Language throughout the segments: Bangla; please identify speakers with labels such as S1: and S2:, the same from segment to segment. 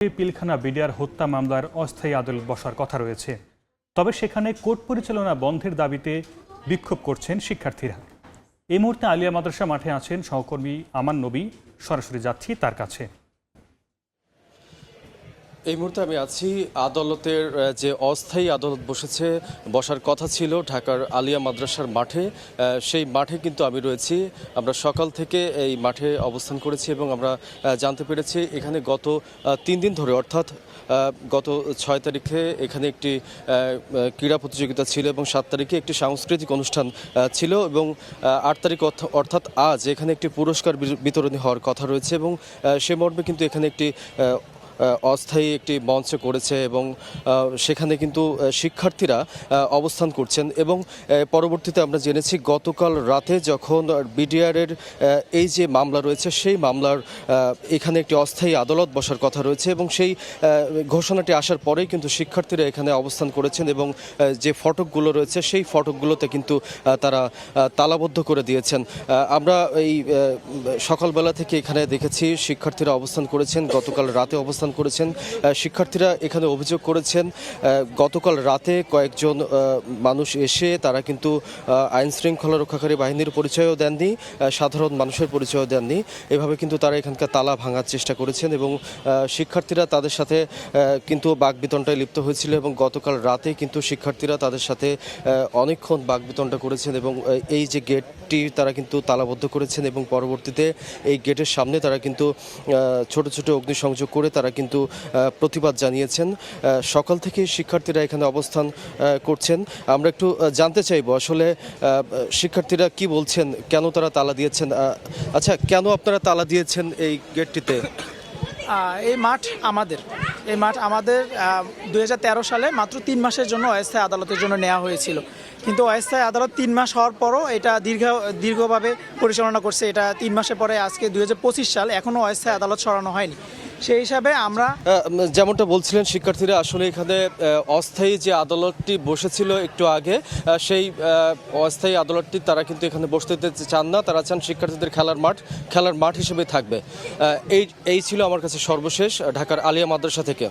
S1: পিলখানা বিডিআর হত্যা মামলার অস্থায়ী আদালত বসার কথা রয়েছে, তবে সেখানে কোর্ট পরিচালনা বন্ধের দাবিতে বিক্ষোভ করছেন শিক্ষার্থীরা। এই মুহূর্তে আলিয়া মাদ্রাসা মাঠে আছেন সহকর্মী আমান নবী, সরাসরি যাচ্ছি তার কাছে।
S2: এই মুহূর্তে আমি আছি আদালতের যে অস্থায়ী আদালত বসার কথা ছিল ঢাকার আলিয়া মাদ্রাসার মাঠে, সেই মাঠে কিন্তু আমি রয়েছি। আমরা সকাল থেকে এই মাঠে অবস্থান করেছি এবং আমরা জানতে পেরেছি এখানে গত 3 দিন ধরে, অর্থাৎ গত 6 তারিখে এখানে একটি ক্রীড়া প্রতিযোগিতা ছিল এবং 7 তারিখে একটি সাংস্কৃতিক অনুষ্ঠান ছিল এবং 8 তারিখ অর্থাৎ আজ এখানে একটি পুরস্কার বিতরণী হওয়ার কথা রয়েছে এবং সে মর্মে কিন্তু এখানে একটি অস্থায়ী একটি মঞ্চ করেছে এবং সেখানে কিন্তু শিক্ষার্থীরা অবস্থান করছেন এবং পরবর্তীতে আমরা জেনেছি গতকাল রাতে যখন বিডিআরের এই যে মামলা রয়েছে সেই মামলার এখানে একটি অস্থায়ী আদালত বসার কথা রয়েছে এবং সেই ঘোষণাটি আসার পরেই কিন্তু শিক্ষার্থীরা এখানে অবস্থান করেছেন এবং যে ফটকগুলো রয়েছে সেই ফটকগুলোতে কিন্তু তারা তালাবদ্ধ করে দিয়েছেন। আমরা এই সকালবেলা থেকে এখানে দেখেছি শিক্ষার্থীরা অবস্থান করেছেন, গতকাল রাতে অবস্থান করেছেন। শিক্ষার্থীরা এখানে অভিযোগ করেছেন গতকাল রাতে কয়েকজন মানুষ এসে তারা কিন্তু আইন শৃঙ্খলা রক্ষাকারী বাহিনীর পরিচয়ও দেননি, সাধারণ মানুষের পরিচয়ও দেননি। এভাবে কিন্তু তারা এখানকার তালা ভাঙার চেষ্টা করেছেন এবং শিক্ষার্থীরা তাদের সাথে কিন্তু বাকবিতণ্ডায় লিপ্ত হয়েছিল এবং গতকাল রাতে কিন্তু শিক্ষার্থীরা তাদের সাথে অনেকক্ষণ বাকবিতণ্ডা করেছেন এবং এই যে গেটটি তারা কিন্তু তালাবদ্ধ করেছেন এবং পরবর্তীতে এই গেটের সামনে তারা কিন্তু ছোট ছোট অগ্নিসংযোগ করে তারা কিন্তু প্রতিবাদ জানিয়েছেন। সকাল থেকে শিক্ষার্থীরা এখানে অবস্থান করছেন। আমরা একটু জানতে চাইব আসলে শিক্ষার্থীরা কি বলছেন, কেন তারা তালা দিয়েছেন। আচ্ছা, কেন আপনারা তালা দিয়েছেন এই গেটটিতে?
S3: এই মাঠ আমাদের 2013 সালে মাত্র 3 মাসের জন্য অস্থায়ী আদালতের জন্য নেওয়া হয়েছিল, কিন্তু অস্থায়ী আদালত 3 মাস হওয়ার পরও এটা দীর্ঘভাবে পরিচালনা করছে। এটা 3 মাসের পরে আজকে 2025 সাল, এখনও অস্থায়ী আদালত সরানো হয়নি। সেই হিসাবে আমরা
S2: যেমনটা বলছিলেন শিক্ষার্থীরা আসলে এখানে অস্থায়ী যে আদালতটি বসেছিল একটু আগে, সেই অস্থায়ী আদালতটি তারা কিন্তু এখানে বসতে দিতে চান না। তারা চান শিক্ষার্থীদের খেলার মাঠ হিসেবে থাকবে। এই ছিল আমার কাছে সর্বশেষ ঢাকার আলিয়া মাদ্রাসা থেকে।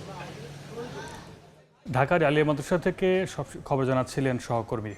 S1: ঢাকার আলিয়া মাদ্রাসা থেকে সব খবর জানাচ্ছিলেন সহকর্মী।